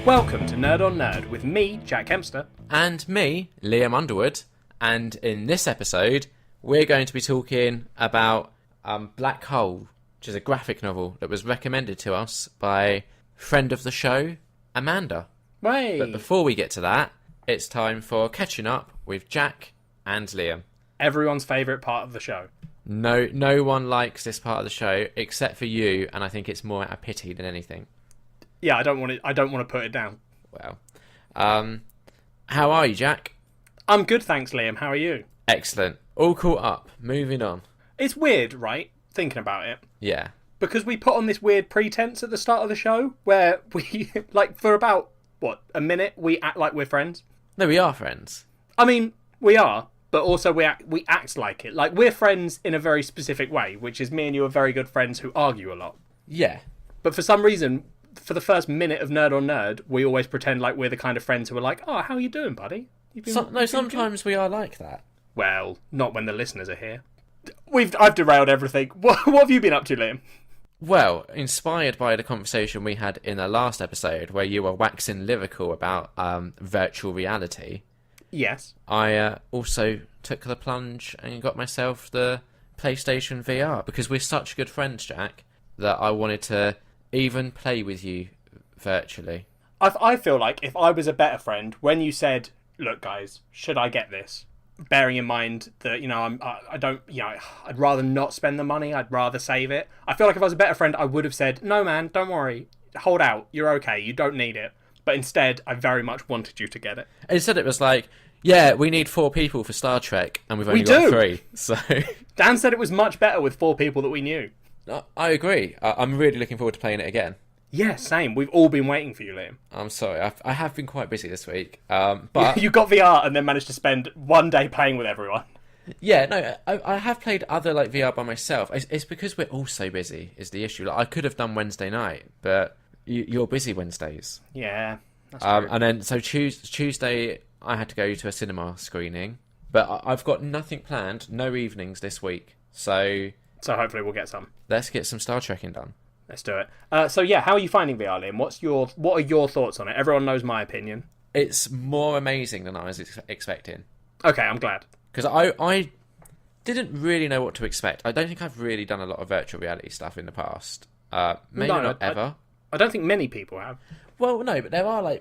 Welcome to Nerd on Nerd with me, Jack Kempster. And me, Liam Underwood. And in this episode, we're going to be talking about Black Hole, which is a graphic novel that was recommended to us by friend of the show, Amanda. Hey. But before we get to that, it's time for catching up with Jack and Liam. Everyone's favourite part of the show. No one likes this part of the show except for you, and I think it's more out of pity than anything. Yeah, I don't want to put it down. Well, how are you, Jack? I'm good, thanks, Liam. How are you? Excellent. All caught up. Moving on. It's weird, right? Thinking about it. Yeah. Because we put on this weird pretense at the start of the show where we, for about, a minute, we act like we're friends. No, we are friends. I mean, we are, but also we act like it. Like, we're friends in a very specific way, which is me and you are very good friends who argue a lot. Yeah. But for some reason, for the first minute of Nerd on Nerd, we always pretend like we're the kind of friends who are like, oh, how are you doing, buddy? Sometimes we are like that. Well, not when the listeners are here. I've derailed everything. What have you been up to, Liam? Well, inspired by the conversation we had in the last episode where you were waxing lyrical about virtual reality. Yes. I also took the plunge and got myself the PlayStation VR because we're such good friends, Jack, that I wanted to even play with you virtually. I feel like if I was a better friend, when you said, look, guys, should I get this? Bearing in mind that, I'd rather not spend the money. I'd rather save it. I feel like if I was a better friend, I would have said, no, man, don't worry. Hold out. You're okay. You don't need it. But instead, I very much wanted you to get it. Instead, it was like, yeah, we need 4 people for Star Trek, and we've only got 3. So Dan said it was much better with 4 people that we knew. I agree. I'm really looking forward to playing it again. Yeah, same. We've all been waiting for you, Liam. I'm sorry. I have been quite busy this week. But you got VR and then managed to spend one day playing with everyone. Yeah, no, I have played other VR by myself. It's because we're all so busy is the issue. I could have done Wednesday night, but you're busy Wednesdays. Yeah, that's true. And then so Tuesday I had to go to a cinema screening, but I've got nothing planned. No evenings this week. So hopefully we'll get some. Let's get some Star Trekking done. Let's do it. So yeah, how are you finding VR, Liam? What are your thoughts on it? Everyone knows my opinion. It's more amazing than I was expecting. Okay, I'm glad. Because I didn't really know what to expect. I don't think I've really done a lot of virtual reality stuff in the past. Maybe not ever. I don't think many people have. Well, no, but there are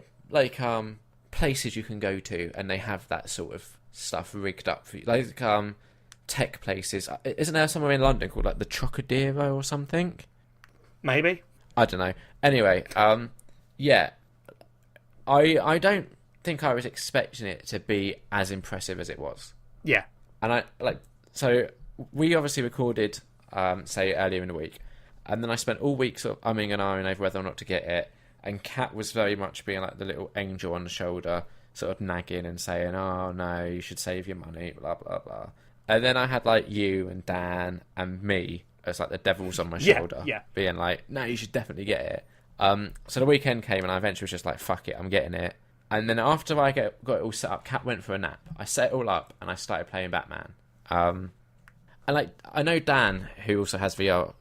places you can go to, and they have that sort of stuff rigged up for you. Tech places. Isn't there somewhere in London called the Trocadero or something? Maybe. I don't know. Anyway, yeah. I don't think I was expecting it to be as impressive as it was. Yeah. And so we obviously recorded, say, earlier in the week, and then I spent all week sort of umming and ahhing over whether or not to get it, and Kat was very much being like the little angel on the shoulder, sort of nagging and saying, oh no, you should save your money, blah, blah, blah. And then I had you and Dan and me as the devils on my shoulder, being like, no, you should definitely get it. So the weekend came and I eventually was just like, fuck it, I'm getting it. And then after I got it all set up, Kat went for a nap. I set it all up and I started playing Batman. And I know Dan, who also has VR,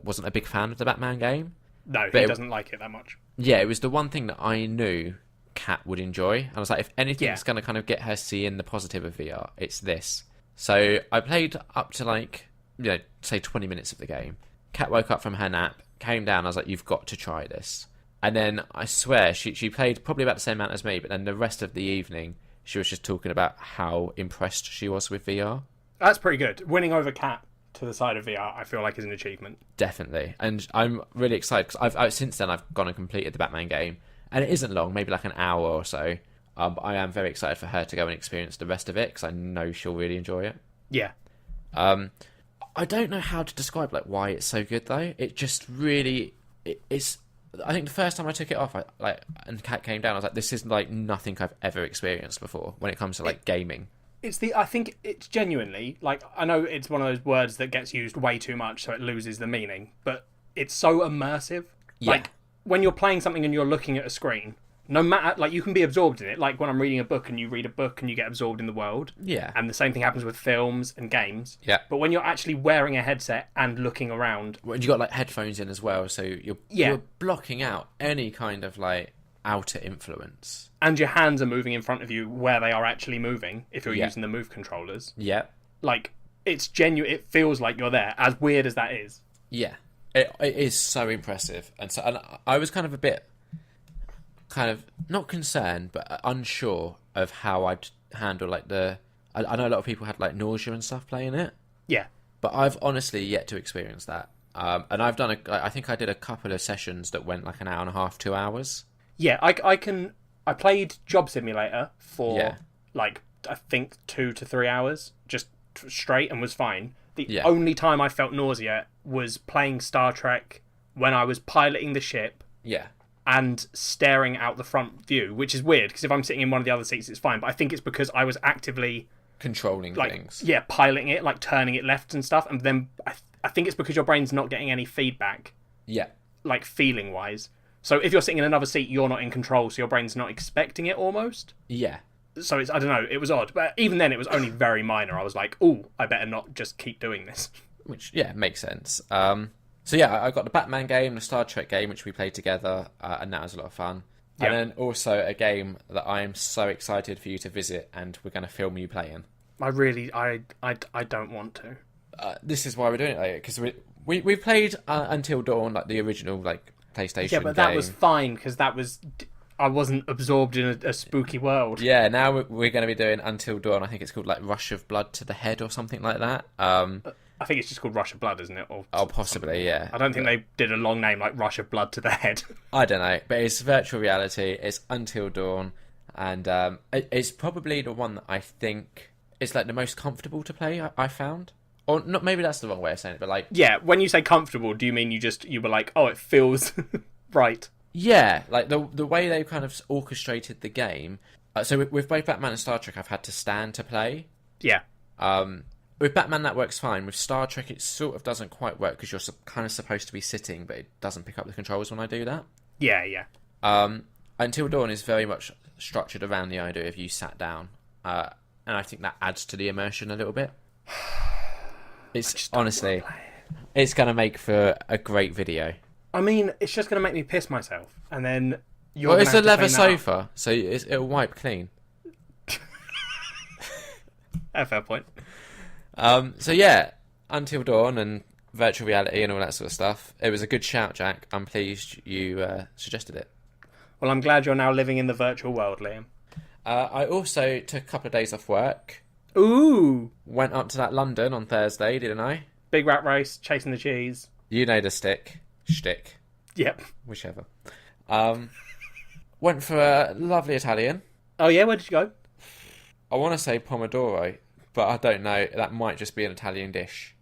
wasn't a big fan of the Batman game. No, he doesn't like it that much. Yeah, it was the one thing that I knew Kat would enjoy. And I was like, if anything's going to kind of get her seeing the positive of VR, it's this. So I played up to say 20 minutes of the game. Kat woke up from her nap, came down, I was like, you've got to try this. And then I swear she played probably about the same amount as me, but then the rest of the evening she was just talking about how impressed she was with VR. That's pretty good. Winning over Kat to the side of VR, I feel like is an achievement. Definitely. And I'm really excited because since then I've gone and completed the Batman game, and it isn't long, maybe an hour or so. But I am very excited for her to go and experience the rest of it because I know she'll really enjoy it. Yeah. I don't know how to describe why it's so good though. It just really it's. I think the first time I took it off, and Kat came down, I was like, this is nothing I've ever experienced before when it comes to gaming. I think it's genuinely I know it's one of those words that gets used way too much, so it loses the meaning. But it's so immersive. Yeah. When you're playing something and you're looking at a screen. No matter, you can be absorbed in it. When I'm reading a book and you read a book and you get absorbed in the world. Yeah. And the same thing happens with films and games. Yeah. But when you're actually wearing a headset and looking around. Well, you got headphones in as well, so you're blocking out any kind of outer influence. And your hands are moving in front of you where they are actually moving if you're Yeah. using the move controllers. Yeah. Like, it's genuine. It feels like you're there, as weird as that is. Yeah. It is so impressive. And I was kind of a bit, not concerned, but unsure of how I'd handle, like, I know a lot of people had, like, nausea and stuff playing it. Yeah. But I've honestly yet to experience that. And I've done I think I did a couple of sessions that went like an hour and a half, 2 hours. Yeah, I played Job Simulator for, Yeah. like, I think 2 to 3 hours, just straight, and was fine. The Yeah. only time I felt nausea was playing Star Trek when I was piloting the ship Yeah. and staring out the front view, which is weird, because if I'm sitting in one of the other seats, it's fine. But I think it's because I was actively, Controlling like, things. yeah, piloting it, like turning it left and stuff. And then I think it's because your brain's not getting any feedback, Yeah. like, feeling-wise. So if you're sitting in another seat, you're not in control, so your brain's not expecting it almost. Yeah. So I don't know, it was odd. But even then, it was only very minor. I was like, ooh, I better not just keep doing this. Which, yeah, makes sense. So yeah, I got the Batman game, the Star Trek game, which we played together, and that was a lot of fun. Yeah. And then also a game that I am so excited for you to visit, and we're going to film you playing. I don't want to. This is why we're doing it, because we played Until Dawn, like the original like PlayStation Yeah, but game. that was fine, because I wasn't absorbed in a spooky world. Yeah, now we're going to be doing Until Dawn. I think it's called like Rush of Blood to the Head or something like that. I think it's just called Rush of Blood, isn't it? Or Possibly, yeah. I don't think they did a long name like Rush of Blood to the Head. I don't know, but it's virtual reality. It's Until Dawn, and it's probably the one that I think is like the most comfortable to play. I found, or not. Maybe that's the wrong way of saying it, but like, Yeah, when you say comfortable, do you mean you were like, oh, it feels right? yeah, like the way they've kind of orchestrated the game. So with both Batman and Star Trek, I've had to stand to play. Yeah. With Batman, that works fine. With Star Trek, it sort of doesn't quite work because you're kind of supposed to be sitting, but it doesn't pick up the controls when I do that. Yeah. Until Dawn is very much structured around the idea of you sat down, and I think that adds to the immersion a little bit. It's honestly, it's going to make for a great video. I mean, it's just going to make me piss myself, and then you're. Well, gonna it's a have to leather clean that up. sofa, so it'll wipe clean. Fair point. So yeah, Until Dawn and virtual reality and all that sort of stuff. It was a good shout, Jack. I'm pleased you suggested it. Well, I'm glad you're now living in the virtual world, Liam. I also took a couple of days off work. Ooh! Went up to that London on Thursday, didn't I? Big rat race, chasing the cheese. You know the shtick, Yep. whichever. Went for a lovely Italian. Oh yeah, where did you go? I want to say pomodoro, but I don't know. That might just be an Italian dish.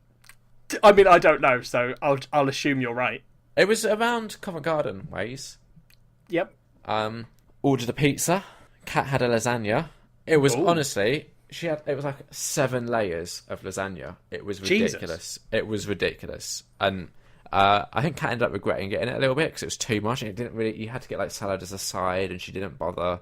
I mean, I don't know, so I'll assume you're right. It was around Covent Garden ways. Yep. Ordered a pizza. Kat had a lasagna. It was Ooh. honestly, it was like 7 layers of lasagna. It was ridiculous. Jesus. It was ridiculous, and I think Kat ended up regretting getting it a little bit because it was too much. And it didn't really. You had to get like salad as a side, and she didn't bother.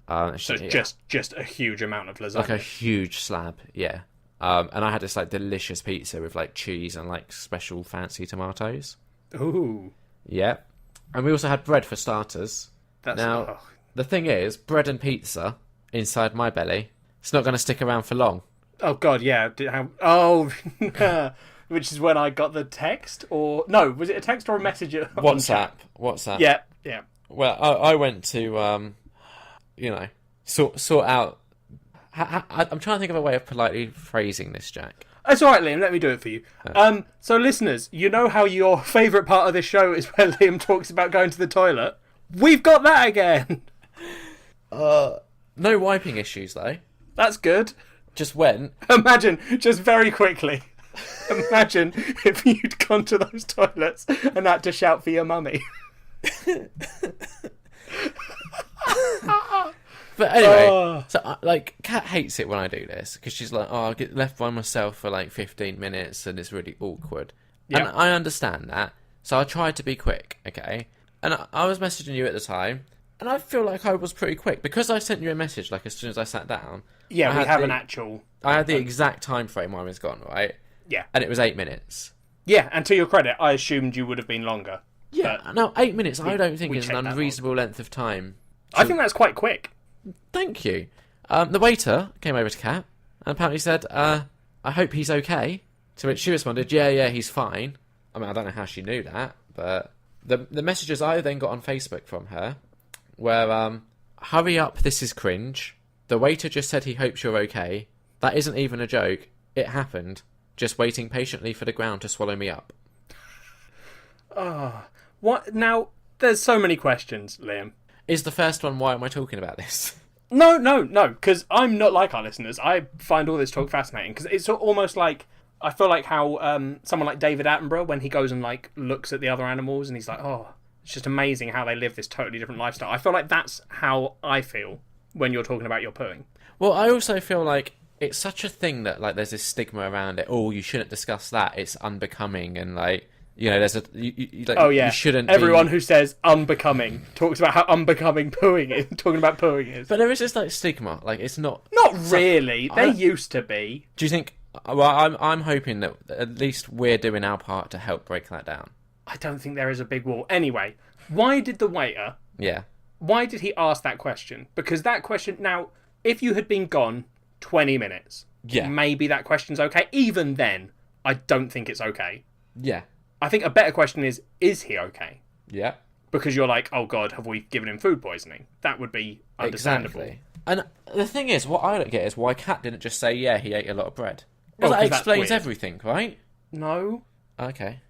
So it's just a huge amount of lasagna. like a huge slab, yeah. And I had this like delicious pizza with like cheese and like special fancy tomatoes. Ooh. Yeah, and we also had bread for starters. Now, the thing is, bread and pizza inside my belly, it's not going to stick around for long. Oh god, yeah. Which is when I got the text, or no, was it a text or a message? WhatsApp. Yeah. Well, I went to, sort out. I'm trying to think of a way of politely phrasing this, Jack. It's alright, Liam, let me do it for you. So listeners, you know how your favourite part of this show is when Liam talks about going to the toilet? We've got that again! No wiping issues, though. That's good. Just went. Imagine, just very quickly, imagine if you'd gone to those toilets and had to shout for your mummy. But anyway, so Kat hates it when I do this because she's like, "Oh, I get left by myself for like 15 minutes and it's really awkward." Yep. And I understand that, so I tried to be quick, okay? And I was messaging you at the time, and I feel like I was pretty quick because I sent you a message like as soon as I sat down. Yeah, I we have an actual... I had the exact time frame I was gone, right? Yeah. And it was 8 minutes. Yeah, and to your credit, I assumed you would have been longer. Yeah, no, 8 minutes I don't think we is an checked that unreasonable length of time I think that's quite quick. Thank you. The waiter came over to Kat and apparently said, I hope he's okay. To which she responded, yeah, he's fine. I mean, I don't know how she knew that, but the messages I then got on Facebook from her were, hurry up, this is cringe. The waiter just said he hopes you're okay. That isn't even a joke. It happened. Just waiting patiently for the ground to swallow me up. Oh, what? Now, there's so many questions, Liam. Is the first one, why am I talking about this? No, because I'm not like our listeners. I find all this talk fascinating, because it's almost like, I feel like how someone like David Attenborough, when he goes and like looks at the other animals and he's like, oh, it's just amazing how they live this totally different lifestyle. I feel like that's how I feel when you're talking about your pooing. Well, I also feel like it's such a thing that like there's this stigma around it. Oh, you shouldn't discuss that. It's unbecoming, and like, you know, there's a like, oh yeah, you shouldn't. Everyone who says unbecoming talks about how unbecoming pooing is. Talking about pooing is, but there is this like stigma. Like it's not really. They used to be. Do you think? Well, I'm hoping that at least we're doing our part to help break that down. I don't think there is a big wall. Anyway, why did the waiter? Yeah. Why did he ask that question? Because that question, now, if you had been gone 20 minutes, yeah, maybe that question's okay. Even then, I don't think it's okay. Yeah. I think a better question is he okay? Yeah. Because you're like, oh God, have we given him food poisoning? That would be understandable. Exactly. And the thing is, what I don't get is why Kat didn't just say, yeah, he ate a lot of bread. Because that explains everything, right? No. Okay.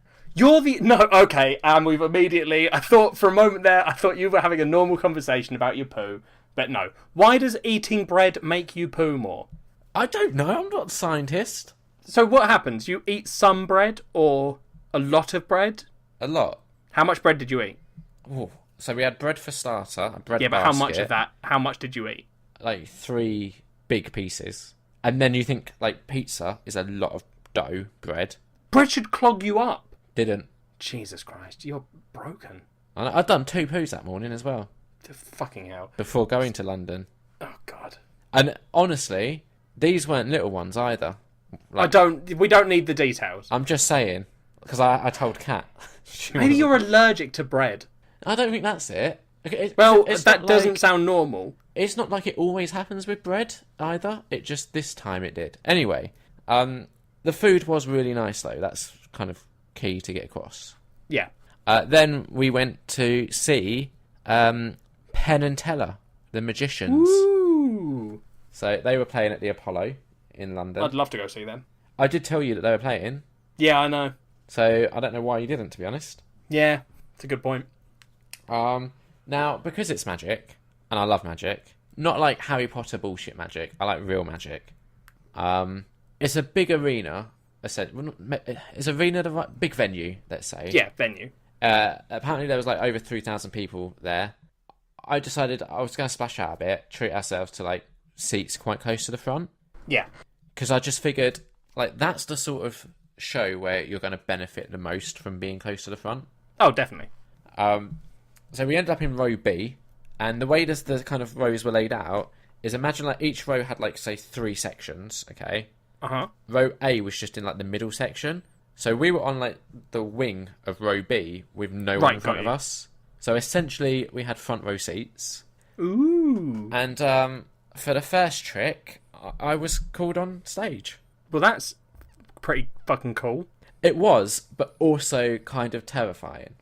Okay, and we've immediately, I thought for a moment there, I thought you were having a normal conversation about your poo, but no. Why does eating bread make you poo more? I don't know, I'm not a scientist. So what happens? You eat some bread or a lot of bread? A lot. How much bread did you eat? Ooh, so we had bread for starter, a bread basket. But how much of that, how much did you eat? Like 3 big pieces. And then you think, like, pizza is a lot of dough, bread. Bread should clog you up. Didn't. Jesus Christ, you're broken. I'd done 2 poos that morning as well. Fucking hell. Before going to London. Oh, God. And honestly, these weren't little ones either. Like, we don't need the details. I'm just saying, because I told Kat. Maybe you're allergic to bread. I don't think that's it. That doesn't sound normal. It's not like it always happens with bread either. It just, this time it did. Anyway, the food was really nice though. That's kind of key to get across. Yeah. Then we went to see Penn and Teller, the magicians. Ooh. So they were playing at the Apollo in London. I'd love to go see them. I did tell you that they were playing. Yeah, I know. So I don't know why you didn't, to be honest. Yeah, it's a good point. Now, because it's magic, and I love magic, not like Harry Potter bullshit magic, I like real magic. It's a big arena. Is arena the right big venue? Let's say. Yeah, venue. Apparently there was like over 3,000 people there. I decided I was going to splash out a bit, treat ourselves to like seats quite close to the front. Yeah. Because I just figured like that's the sort of show where you're going to benefit the most from being close to the front. Oh, definitely. So we ended up in row B, and the way the kind of rows were laid out is imagine like each row had like say 3 sections, okay? Uh-huh. Row A was just in like the middle section. So we were on like the wing of row B with no one in front of us. So essentially we had front row seats. Ooh. And for the first trick, I was called on stage. Well, that's pretty fucking cool. It was, but also kind of terrifying.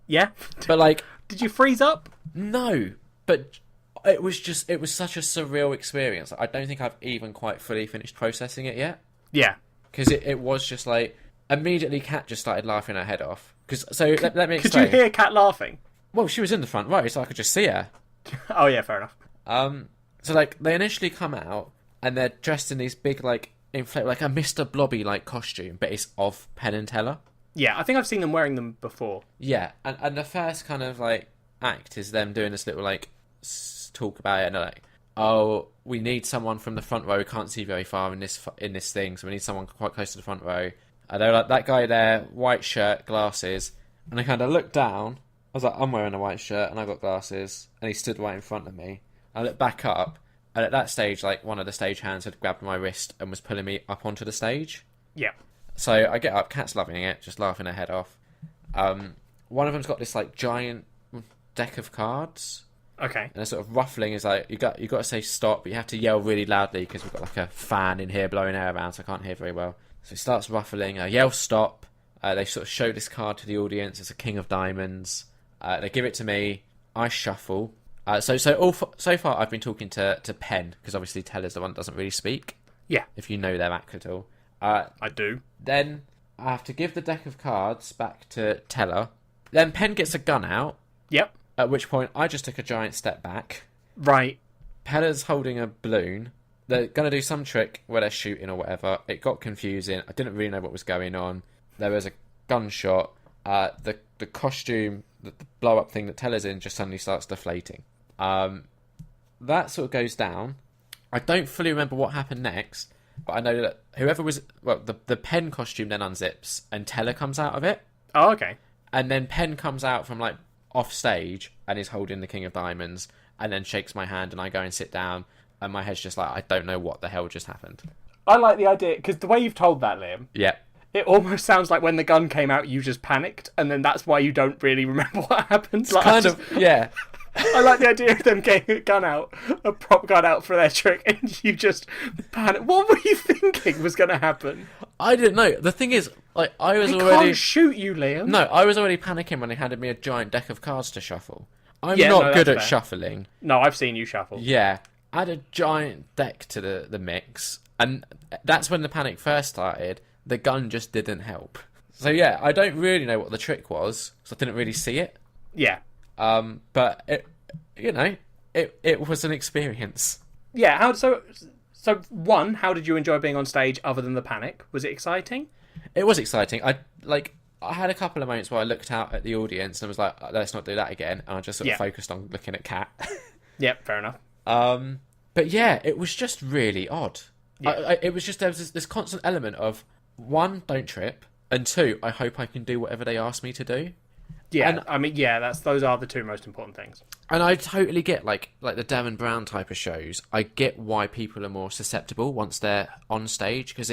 Yeah? But like... Did you freeze up? No, but it was such a surreal experience. I don't think I've even quite fully finished processing it yet. Yeah. Because it was just like, immediately Kat just started laughing her head off. Let me explain. Could you hear Kat laughing? Well, she was in the front row, so I could just see her. Oh yeah, fair enough. So like, they initially come out, and they're dressed in these big like, like a Mr. Blobby like costume, but it's of Penn and Teller. Yeah, I think I've seen them wearing them before. Yeah, and the first kind of like act is them doing this little like talk about it, and they're like, "Oh, we need someone from the front row who can't see very far in this thing, so we need someone quite close to the front row." And they're like, "That guy there, white shirt, glasses," and I kind of looked down. I was like, "I'm wearing a white shirt and I got glasses," and he stood right in front of me. I looked back up, and at that stage, like one of the stage hands had grabbed my wrist and was pulling me up onto the stage. Yeah. So I get up, Kat's loving it, just laughing her head off. One of them's got this like giant deck of cards. Okay. And the sort of ruffling is like you got to say stop, but you have to yell really loudly because we've got like a fan in here blowing air around, so I can't hear very well. So it starts ruffling. I yell stop. They sort of show this card to the audience. It's a king of diamonds. They give it to me. I shuffle. So far I've been talking to Penn, because obviously Teller's the one that doesn't really speak. Yeah. If you know their act at all. I do. Then I have to give the deck of cards back to Teller. Then Penn gets a gun out. Yep. At which point I just took a giant step back. Right. Teller's holding a balloon. They're going to do some trick where they're shooting or whatever. It got confusing. I didn't really know what was going on. There was a gunshot. The costume, the blow up thing that Teller's in just suddenly starts deflating. That sort of goes down. I don't fully remember what happened next, but I know that whoever was... Well, the Penn costume then unzips and Teller comes out of it. Oh, okay. And then Penn comes out from, like, off stage and is holding the King of Diamonds and then shakes my hand and I go and sit down and my head's just like, I don't know what the hell just happened. I like the idea, because the way you've told that, Liam... Yeah. It almost sounds like when the gun came out, you just panicked, and then that's why you don't really remember what happened. It's kind of, yeah. I like the idea of them getting a prop gun out for their trick, and you just panic. What were you thinking was going to happen? I didn't know. The thing is, like, I was They already... can't shoot you, Liam. No, I was already panicking when they handed me a giant deck of cards to shuffle. I'm Yeah, not no, good at that's fair. shuffling. No, I've seen you shuffle. Yeah. I had a giant deck to the mix, and that's when the panic first started. The gun just didn't help. So yeah, I don't really know what the trick was, because I didn't really see it. Yeah. But it, it was an experience. Yeah. So one, how did you enjoy being on stage other than the panic? Was it exciting? It was exciting. I had a couple of moments where I looked out at the audience and was like, let's not do that again. And I just sort of focused on looking at Kat. Yep, fair enough. But yeah, it was just really odd. Yeah. It was just, there was this constant element of, one, don't trip, and two, I hope I can do whatever they ask me to do. Yeah, And- I mean, yeah, those are the two most important things. And I totally get, like the Darren Brown type of shows, I get why people are more susceptible once they're on stage, because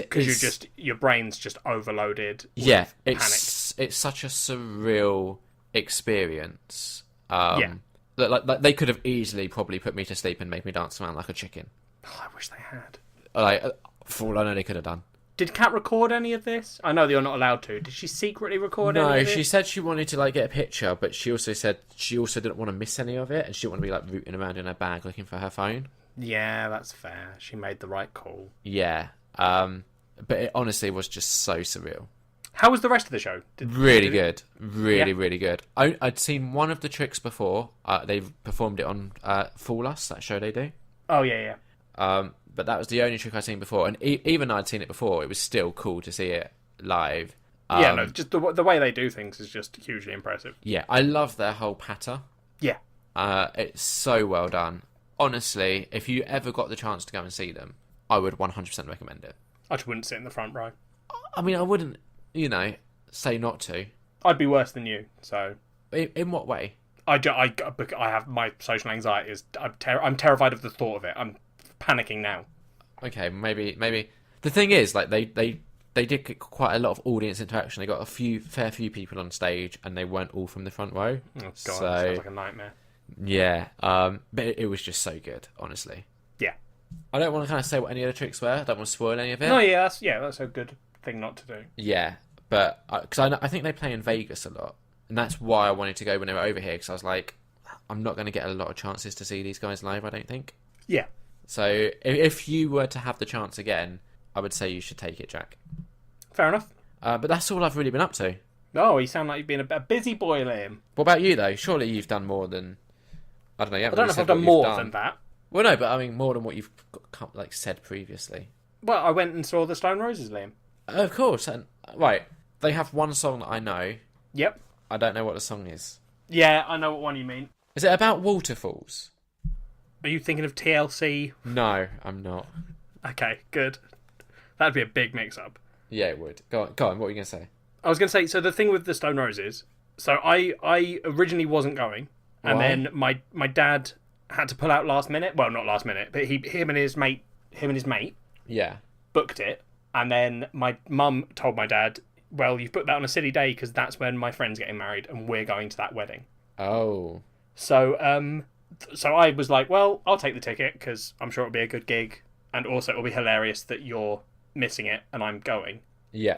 Your brain's just overloaded. yeah, with it's such a surreal experience. Yeah. Like they could have easily probably put me to sleep and made me dance around like a chicken. Oh, I wish they had. Like, for all I know, they could have done. Did Kat record any of this? I know that you're not allowed to. Did she secretly record any No, of it? she said she wanted to like get a picture, but she also said she also didn't want to miss any of it, and she didn't want to be like rooting around in her bag looking for her phone. Yeah, that's fair. She made the right call. Yeah, but it honestly was just so surreal. How was the rest of the show? Really good. Really, Yeah. really good. I'd seen one of the tricks before. They performed it on Fool Us, that show they do. Oh, yeah. But that was the only trick I'd seen before. And even though I'd seen it before, it was still cool to see it live. Yeah, no, just the way they do things is just hugely impressive. Yeah, I love their whole patter. Yeah. It's so well done. Honestly, if you ever got the chance to go and see them, I would 100% recommend it. I just wouldn't sit in the front row. I mean, I wouldn't, say not to. I'd be worse than you, so... In what way? I have my social anxiety. I'm terrified of the thought of it. I'm panicking now. Okay, maybe. The thing is, like, they did get quite a lot of audience interaction. They got a fair few people on stage, and they weren't all from the front row. Oh, God, so, that sounds like a nightmare. Yeah, but it was just so good, honestly. Yeah. I don't want to kind of say what any of the tricks were. I don't want to spoil any of it. No, that's a good thing not to do. Yeah, but because I think they play in Vegas a lot, and that's why I wanted to go when they were over here, because I was like, I'm not going to get a lot of chances to see these guys live, I don't think. Yeah. So if you were to have the chance again, I would say you should take it, Jack. Fair enough. But that's all I've really been up to. Oh, you sound like you've been a busy boy, Liam. What about you, though? Surely you've done more than... I don't know. I don't know if I've done more than that. Well, no, but I mean more than what you've said previously. Well, I went and saw the Stone Roses, Liam. Of course. And right, they have one song that I know. Yep. I don't know what the song is. Yeah, I know what one you mean. Is it about waterfalls? Are you thinking of TLC? No, I'm not. Okay, good. That'd be a big mix-up. Yeah, it would. Go on. What were you going to say? I was going to say, so the thing with the Stone Roses, so I originally wasn't going, and Why? then my dad had to pull out last minute. Well, not last minute, but him and his mate Yeah. booked it, and then my mum told my dad, well, you've booked that on a silly day because that's when my friend's getting married and we're going to that wedding. Oh. So So I was like, well, I'll take the ticket because I'm sure it'll be a good gig, and also it'll be hilarious that you're missing it and I'm going. Yeah.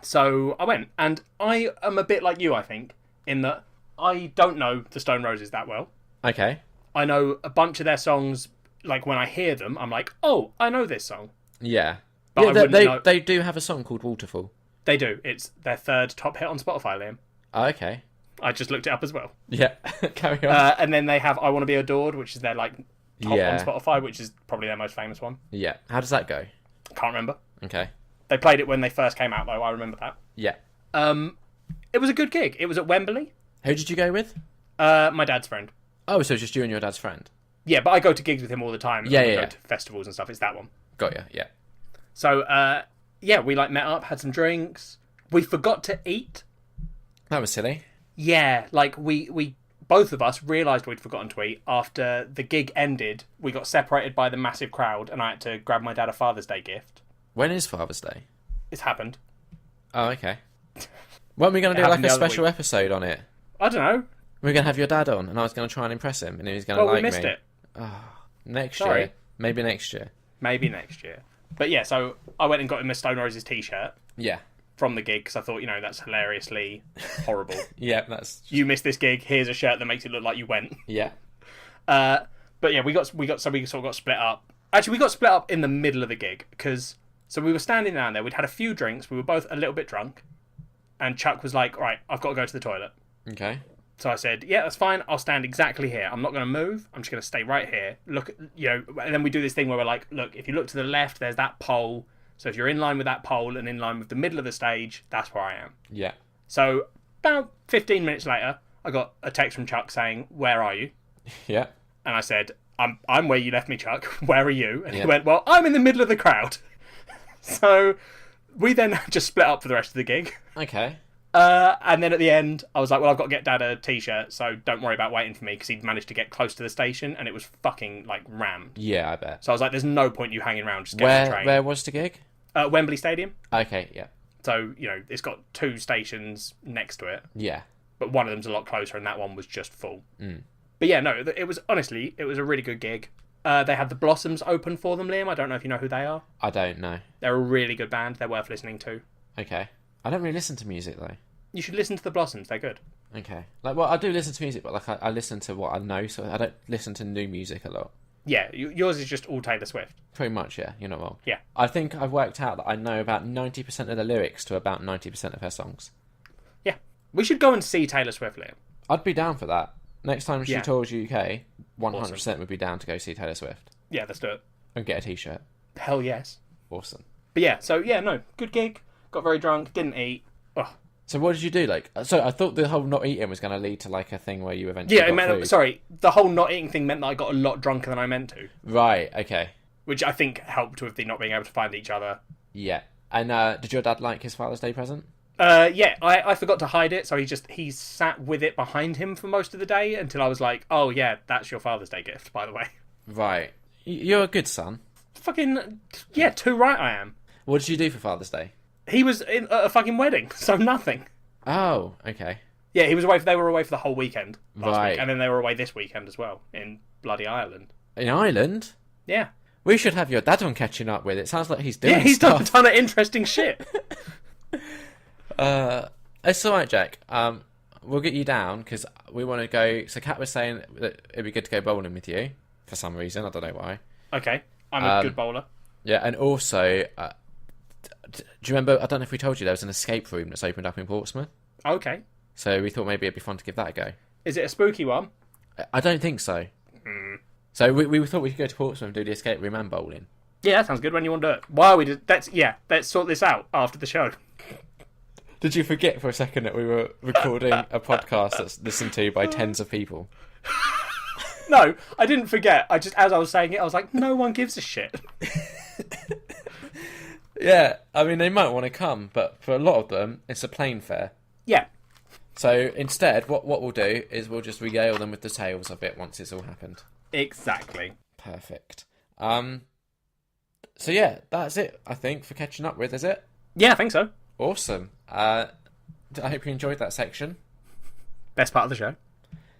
So I went, and I am a bit like you, I think, in that I don't know the Stone Roses that well. Okay. I know a bunch of their songs. Like when I hear them, I'm like, oh, I know this song. Yeah. But yeah, I wouldn't know. They do have a song called Waterfall. They do. It's their third top hit on Spotify, Liam. Oh, okay. I just looked it up as well. Yeah. Carry on. And then they have I Want to Be Adored, which is their like top on Spotify, which is probably their most famous one. Yeah. How does that go? Can't remember. Okay. They played it when they first came out, though. I remember that. Yeah. It was a good gig. It was at Wembley. Who did you go with? My dad's friend. Oh, so it's just you and your dad's friend? Yeah, but I go to gigs with him all the time. Yeah, and we yeah. go to festivals and stuff. It's that one. Got you, yeah. So, yeah, we like met up, had some drinks. We forgot to eat. That was silly. Yeah, like we both of us realised we'd forgotten to eat after the gig ended. We got separated by the massive crowd, and I had to grab my dad a Father's Day gift. When is Father's Day? It's happened. Oh, okay. Weren't we going to do like a special episode on it? I don't know. We were going to have your dad on, and I was going to try and impress him, and he was going to Well, like me. we missed it. Oh, next Sorry. year. Maybe next year. Maybe next year. But yeah, so I went and got him a Stone Roses t-shirt Yeah. from the gig because I thought, that's hilariously horrible. Yeah, that's... You missed this gig. Here's a shirt that makes it look like you went. Yeah. But yeah, we sort of got split up. Actually, we got split up in the middle of the gig because we were standing down there. We'd had a few drinks. We were both a little bit drunk, and Chuck was like, "Right, I've got to go to the toilet." Okay. So I said, "Yeah, that's fine. I'll stand exactly here. I'm not going to move. I'm just going to stay right here. Look, and then we do this thing where we're like, look, if you look to the left, there's that pole. So if you're in line with that pole and in line with the middle of the stage, that's where I am." Yeah. So about 15 minutes later, I got a text from Chuck saying, "Where are you?" Yeah. And I said, I'm where you left me, Chuck. Where are you? And Yeah. he went, "Well, I'm in the middle of the crowd." So we then just split up for the rest of the gig. Okay. And then at the end, I was like, well, I've got to get Dad a t-shirt, so don't worry about waiting for me, because he'd managed to get close to the station, and it was fucking, like, rammed. Yeah, I bet. So I was like, there's no point you hanging around, just get on the train. Where was the gig? Wembley Stadium. Okay, yeah. So, it's got 2 stations next to it, Yeah. but one of them's a lot closer, and that one was just full. Mm. But yeah, no, it was, honestly, it was a really good gig. They had the Blossoms open for them, Liam. I don't know if you know who they are. I don't know. They're a really good band. They're worth listening to. Okay. I don't really listen to music, though. You should listen to the Blossoms. They're good. Okay. Like, well, I do listen to music, but like I listen to what I know, so I don't listen to new music a lot. Yeah, yours is just all Taylor Swift. Pretty much, yeah. You're not wrong. Yeah. I think I've worked out that I know about 90% of the lyrics to about 90% of her songs. Yeah. We should go and see Taylor Swift, Liam. I'd be down for that. Next time she Yeah. tours UK, 100% Awesome. would be down to go see Taylor Swift. Yeah, let's do it. And get a t-shirt. Hell yes. Awesome. But yeah, so yeah, no, good gig. Got very drunk, didn't eat. Oh. So what did you do? Like, so I thought the whole not eating was going to lead to like a thing where you eventually Yeah, got food. sorry, the whole not eating thing meant that I got a lot drunker than I meant to. Right, okay. Which I think helped with the not being able to find each other. Yeah. And did your dad like his Father's Day present? Yeah, I forgot to hide it, so he sat with it behind him for most of the day until I was like, oh yeah, that's your Father's Day gift, by the way. Right. You're a good son. Fucking, yeah, too right I am. What did you do for Father's Day? He was at a fucking wedding, so nothing. Oh, okay. Yeah, they were away for the whole weekend last week, and then they were away this weekend as well, in bloody Ireland. In Ireland? Yeah. We should have your dad on catching up with. It sounds like he's doing he's done a stuff. ton of interesting shit. It's alright, Jack. We'll get you down, because we want to go... So Kat was saying that it'd be good to go bowling with you, for some reason. I don't know why. Okay, I'm a good bowler. Yeah, and also... do you remember... I don't know if we told you, there was an escape room that's opened up in Portsmouth. Okay. So we thought maybe it'd be fun to give that a go. Is it a spooky one? I don't think so. So we thought we could go to Portsmouth and do the escape room and bowling. Yeah, that sounds good. When you want to do it? Why are we? Let's sort this out after the show. Did you forget for a second that we were recording a podcast that's listened to by tens of people? No, I didn't forget. I just, as I was saying it, I was like, no one gives a shit. Yeah, I mean, they might want to come, but for a lot of them, it's a plane fare. Yeah. So instead, what we'll do is we'll just regale them with the tales of it once it's all happened. Exactly. Perfect. So yeah, that's it, I think, for catching up with, is it? Yeah, I think so. Awesome. I hope you enjoyed that section. Best part of the show.